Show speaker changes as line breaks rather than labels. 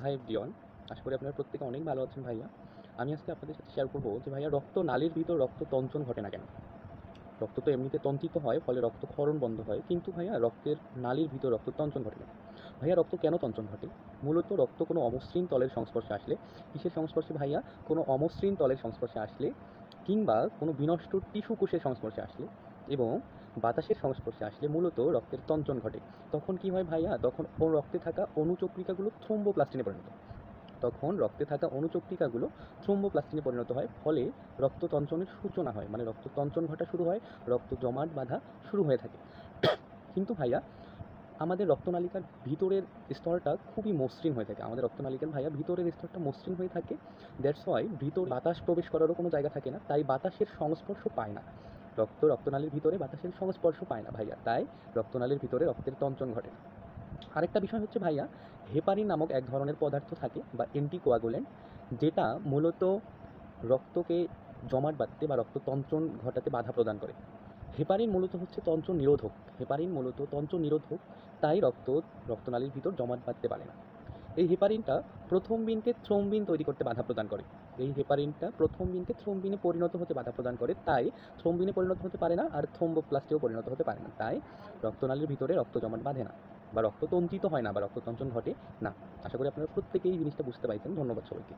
Hi everyone, আশা করি আপনারা প্রত্যেকে অনেক ভালো আছেন ভাইয়া। আমি আজকে আপনাদের সাথে শেয়ার করবো যে ভাইয়া রক্ত নালীর ভিতর রক্ত তঞ্চন ঘটে না কেন। রক্ত তো এমনিতে তন্ত্রিত হয়, ফলে রক্তক্ষরণ বন্ধ হয়, কিন্তু ভাইয়া রক্তের নালীর ভিতর রক্ত তঞ্চন ঘটে না। ভাইয়া রক্ত কেন তঞ্চন ঘটে? মূলত রক্ত কোনো অমসৃণ তলের সংস্পর্শে আসলে, কিসের সংস্পর্শে ভাইয়া? কোনো অমসৃণ তলের সংস্পর্শে আসলে, কিংবা কোনো বিনষ্ট টিস্যু কোষের সংস্পর্শে আসলে এবং বাতাসের সংস্পর্শে আসলে মূলত রক্তের তঞ্চন ঘটে। তখন কি হয় ভাইয়া? তখন ও রক্তে থাকা অণুচক্রিকাগুলো থ্রোম্বোপ্লাস্টিনে পরিণত হয়। তখন রক্তে থাকা অণুচক্রিকাগুলো থ্রোম্বোপ্লাস্টিনে পরিণত হয়, ফলে রক্ততঞ্চনের সূচনা হয়, মানে রক্ততঞ্চন ঘটা শুরু হয়, রক্ত জমাট বাঁধা শুরু হয়ে থাকে। কিন্তু ভাইয়া আমাদের রক্তনালিকার ভিতরের স্তরটা খুবই মসৃণ হয়ে থাকে। আমাদের রক্তনালিকার ভাইয়া ভিতরের স্তরটা মসৃণ হয়ে থাকে। দ্যাটস ওয়াই ভিতর বাতাস প্রবেশ করারও কোনো জায়গা থাকে না, তাই বাতাসের সংস্পর্শ পায় না। রক্তনালীর ভিতরে বাতাসের সংস্পর্শ পায় না ভাইয়া, তাই রক্তনালীর ভিতরে রক্তের তঞ্চন ঘটে না। আরেকটা বিষয় হচ্ছে ভাইয়া, হেপারিন নামক এক ধরনের পদার্থ থাকে বা অ্যান্টিকোয়াগুলেন্ট, যেটা মূলত রক্তকে জমাট বাঁধতে বা রক্ততঞ্চন ঘটাতে বাধা প্রদান করে। হেপারিন মূলত হচ্ছে তঞ্চন নিরোধক। হেপারিন মূলত তঞ্চন নিরোধক, তাই রক্তনালীর ভিতর জমাট বাঁধতে পারে না। এই হেপারিনটা প্রথম বিনকে থ্রোম্বিন তৈরি করতে বাধা প্রদান করে। এই হেপারিনটা প্রথম বিনকে থ্রোম্বিনে পরিণত হতে বাধা প্রদান করে, তাই থ্রোম্বিনে পরিণত হতে পারে না, আর থ্রোম্বোপ্লাস্টেও পরিণত হতে পারে না, তাই রক্তনালীর ভিতরে রক্ত জমাট বাঁধে না বা রক্ত তঞ্চিত হয় না বা রক্ততঞ্চন ঘটে না। আশা করি আপনারা প্রত্যেকেই এই জিনিসটা বুঝতে পারছেন। ধন্যবাদ সবাইকে।